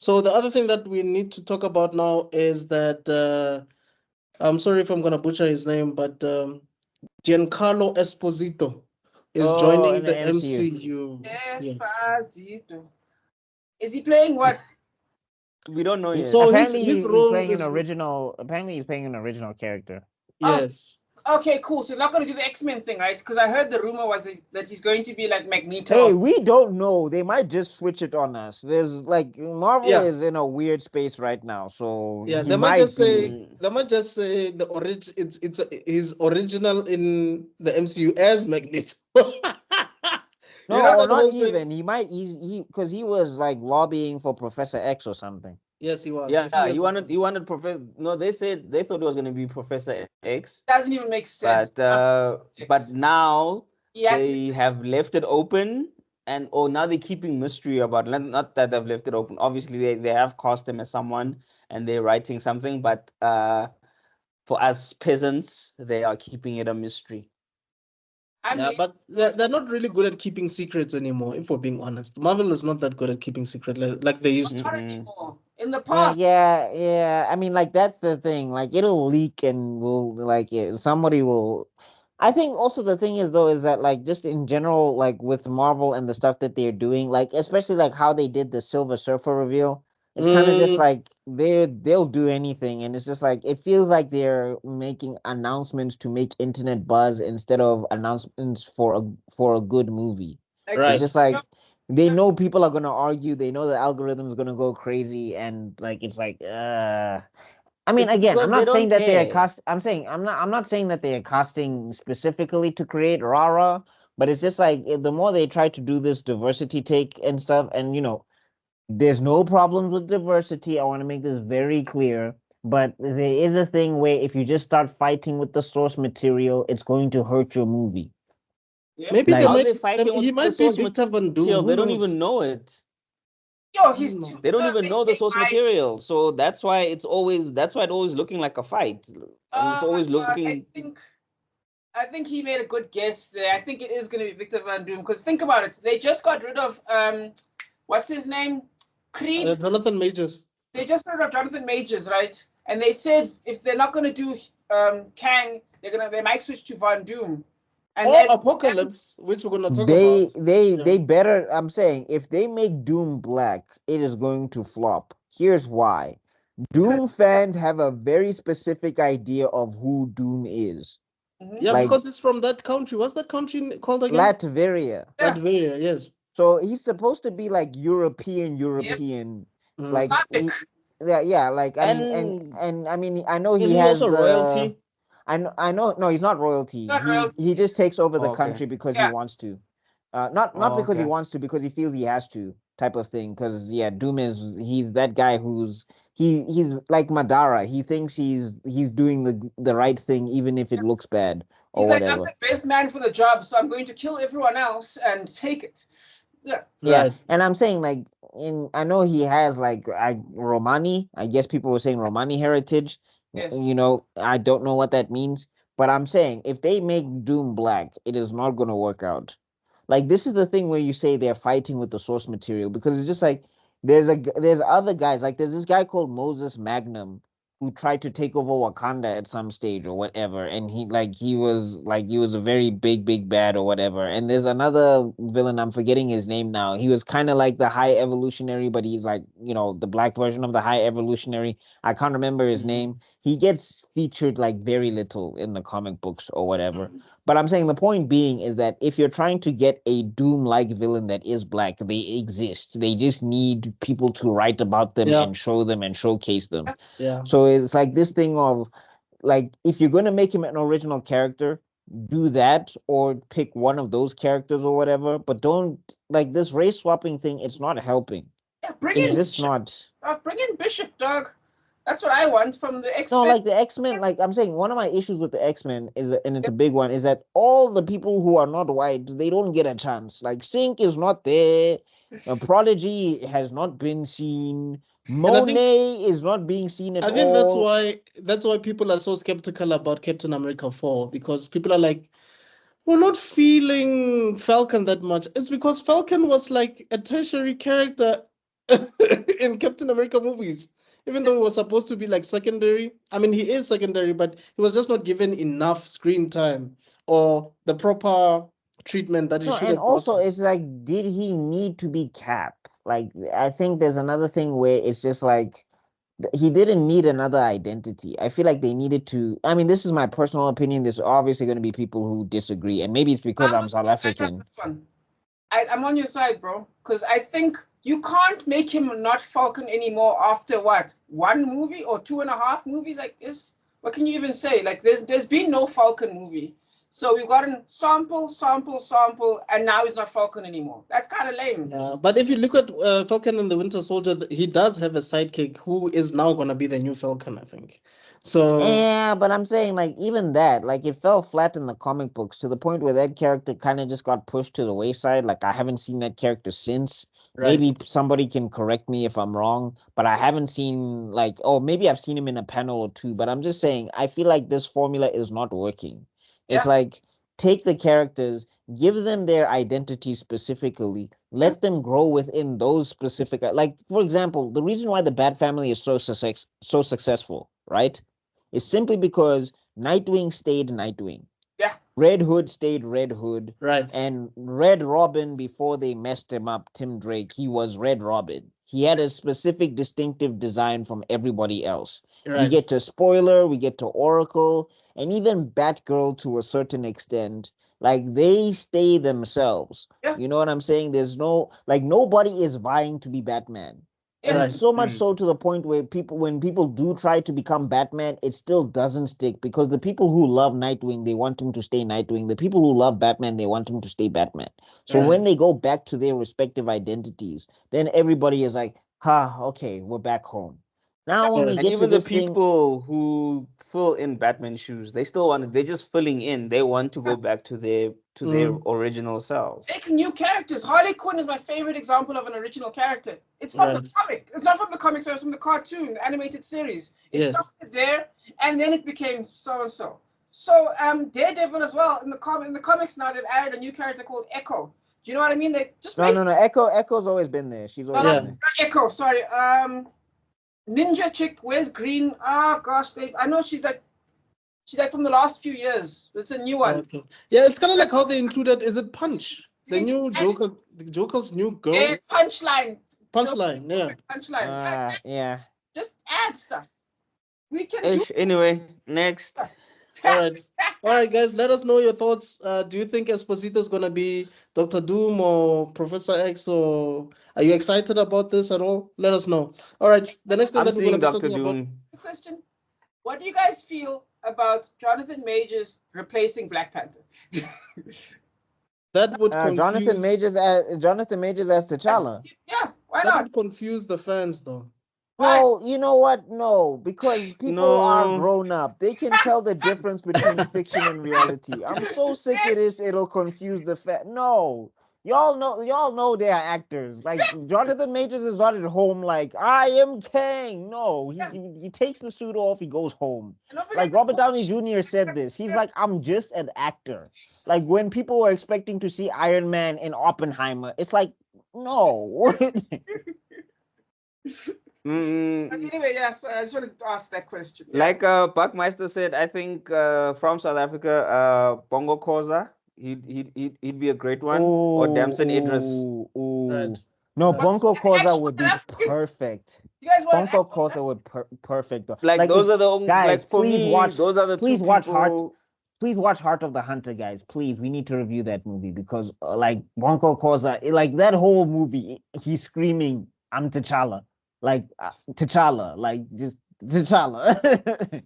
So the other thing that we need to talk about now is that I'm sorry if I'm gonna butcher his name, but Giancarlo Esposito is Oh, joining in the the MCU. MCU. Yes. Esposito. Is he playing what? We don't know yet. So Apparently, his he's role playing an is original. Apparently, he's playing an original character. Oh, yes. okay, cool. So you're not going to do the X-Men thing, right? Because I heard the rumor was that he's going to be like Magneto. Hey, we don't know. They might just switch it on us. There's like Marvel Yeah. is in a weird space right now, so Yeah, he might be. they might just say it's his original in the MCU as Magneto. You know No, or that not whole thing? even. He might. He because he was like lobbying for Professor X or something. Yes, he was a Yeah, few he years wanted. ago. He wanted Professor. No, they thought it was going to be Professor X, Doesn't even make sense. but now He has to. they have left it open, and now they're keeping mystery about. Not that they've left it open. Obviously, they have cast him as someone, and they're writing something, but for us peasants, they are keeping it a mystery. I'm Yeah, really but they're not really good at keeping secrets anymore, if we're being honest. Marvel is not that good at keeping secrets like they used to. not Mm-mm. anymore. In the Yeah, past, yeah. I mean, like that's the thing. Like it'll leak, and will like somebody will. I think also the thing is though is that like just in general, like with Marvel and the stuff that they're doing, like especially like how they did the Silver Surfer reveal, it's kind of just Mm, like they'll do anything, and it's just like it feels like they're making announcements to make internet buzz instead of announcements for a good movie. It's right. just like they know people are gonna argue. They know the algorithm is gonna go crazy, and like it's like, I mean, it's again, I'm because they not saying don't that they're care. cast. I'm not saying that they're casting specifically to create rara, but it's just like the more they try to do this diversity take and stuff, and there's no problems with diversity. I want to make this very clear. But there is a thing where if you just start fighting with the source material, it's going to hurt your movie. yeah. Maybe Like, he with might the be source Victor Van Doom. material, Who they don't knows? even know it. Yo, I he's don't too. know. They don't even know the They source might. material, so that's why it's always looking like a fight, and it's always I looking. think. I think he made a good guess there. I think it is going to be Victor Van Doom because think about it. They just got rid of what's his name, Creed. Jonathan Majors. They just got rid of Jonathan Majors, right? And they said if they're not going to do Kang, they might switch to Van Doom, and Or then Apocalypse, which we're gonna talk They about. they Yeah. they better. I'm saying if they make Doom black, it is going to flop. Here's why. Doom fans have a very specific idea of who Doom is. Yeah, Mhm. Like because it's from that country. What's that country called again? Latveria. Yeah, Latvia, yes. So he's supposed to be like European, yep, European. Mm. Like Gothic. yeah. Like I mean, And and I mean, I know he isn't he has also the. Not I know. No, he's not royalty. He royalty. just takes over the Yeah, country country because he yeah. wants to. Not because he wants to, because he feels he has to, type of thing. Because yeah, Doom he's that guy he's like Madara. He thinks he's doing the right thing even if it looks bad or He's like, I'm whatever. the best man for the job, so I'm going to kill everyone else and take it. Yeah. Yeah, Right. and I'm saying like I know he has like Romani. I guess people were saying Romani heritage. Yes. I don't know what that means, but I'm saying if they make Doom black, it is not going to work out. Like this is the thing where you say they're fighting with the source material because it's just like there's other guys like there's this guy called Moses Magnum who tried to take over Wakanda at some stage or whatever, and he was a very big bad or whatever. And there's another villain, I'm forgetting his name now. He was kind of like the High Evolutionary, but he's like the black version of the High Evolutionary. I can't remember his name. He gets featured like very little in the comic books or whatever. But I'm saying the point being is that if you're trying to get a Doom-like villain that is black, they exist. They just need people to write about them Yeah. and show them and showcase them. Yeah. So it's like this thing of like if you're gonna make him an original character, do that or pick one of those characters or whatever. But don't like this race swapping thing. It's not helping. Yeah, bring It's in Mm. just Bishop. not. Bring in Bishop, dog. That's what I want from the No, X-Men. like the X-Men, like I'm saying, one of my issues with the X-Men is, and it's a big one, is that all the people who are not white, they don't get a chance. Like Sync is not there, Prodigy has not been seen, And I think Monet is not being seen at I think that's all. why people are so skeptical about Captain America 4, because people are like, we're not feeling Falcon that much. It's because Falcon was like a tertiary character in Captain America movies. Even though he was supposed to be like secondary, I mean, he is secondary, but he was just not given enough screen time or the proper treatment that he No, should and have also gotten. it's like, did he need to be Cap? Like, I think there's another thing where it's just like he didn't need another identity. I feel like they needed to. I mean, this is my personal opinion. There's obviously going to be people who disagree, and maybe it's because I'm I'm on South your side on African. this one. I'm on your side, bro. Because I think you can't make him not Falcon anymore after what? One movie or 2.5 movies? Like this? What can you even say? Like there's been no Falcon movie. So we've gotten sample, sample, sample, and now he's not Falcon anymore. That's kind of lame. Yeah, but if you look at Falcon and the Winter Soldier, he does have a sidekick who is now gonna be the new Falcon, I think. So Yeah, but I'm saying like even that, like it fell flat in the comic books to the point where that character kind of just got pushed to the wayside. Like I haven't seen that character since. right, Maybe somebody can correct me if I'm wrong, but I haven't seen like, oh, maybe I've seen him in a panel or two, but I'm just saying I feel like this formula is not working. It's Yeah, like take the characters, give them their identity specifically, yeah, let them grow within those specific, like for example, the reason why the Bat Family is so successful, right? Is simply because Nightwing stayed Nightwing. yeah. Red Hood stayed Red Hood. right, And Red Robin, before they messed him up, Tim Drake, he was Red Robin. He had a specific distinctive design from everybody else. We right, get to Spoiler, we get to Oracle, and even Batgirl to a certain extent. Like they stay themselves. Yeah. You know what I'm saying? There's no, like, nobody is vying to be Batman. And right. Yes. so much so to the point where when people do try to become Batman, it still doesn't stick because the people who love Nightwing, they want him to stay Nightwing. The people who love Batman, they want him to stay Batman. So Yes. when they go back to their respective identities, then everybody is like, ha, okay, we're back home. Now when we Correct. And get to even the this thing, people who fill in Batman shoes, they still want they're just filling in. They want to go back to their Mm, original selves. Make new characters. Harley Quinn is my favorite example of an original character. It's from the right. comic. It's not from the comics, it's from the cartoon, the animated series. It Yes. started there, and then it became so and so. So Daredevil as well. In the comics now they've added a new character called Echo. Do you know what I mean? They just make no. Echo's always been there. She's always Yeah. been there. not Echo. Sorry. Ninja chick. Where's Green? Ah, gosh. I know she's like from the last few years. It's a new one. Okay. Yeah, it's kind of like how they included, is it Punch? The new Joker, the Joker's new girl? Yes, Punchline. Punchline, yeah. Punchline. Yeah. Just add stuff. We can do. Anyway, next. All right. All right, guys, let us know your thoughts. Do you think Esposito is going to be Dr. Doom or Professor X, or are you excited about this at all? Let us know. All right, the next thing I'm that we're going seeing to be Dr. talking about. Doom. Question: what do you guys feel about Jonathan Majors replacing Black Panther? That would confuse. Jonathan Majors as T'Challa. Yeah, why That not? would confuse the fans, though. Why? No, you know what? No, because people are No. grown up. They can tell the difference between fiction and reality. I'm so sick of this. It'll confuse the No, y'all know they are actors. Like Jonathan Majors is not at home. Like I am Kang. No, he takes the suit off. He goes home. Like Robert Downey Jr. said this. He's like, I'm just an actor. Like when people were expecting to see Iron Man in Oppenheimer, it's like, no. Anyway, yeah. So I just wanted to ask that question. Yeah. Like Buckmeister said, I think from South Africa, Bongo Koza, he'd be a great one. Or Damson Idris. Right. No, Right. Bonko Koza Actually, would be South African. perfect. You guys want Bonko Koza would perfect. Like those are the only, guys, like for please me, watch. those are the Please two watch people. Please watch Heart of the Hunter, guys. Please, we need to review that movie because like Bonko Koza, like that whole movie, he's screaming, "I'm T'Challa." Like T'Challa, like just T'Challa.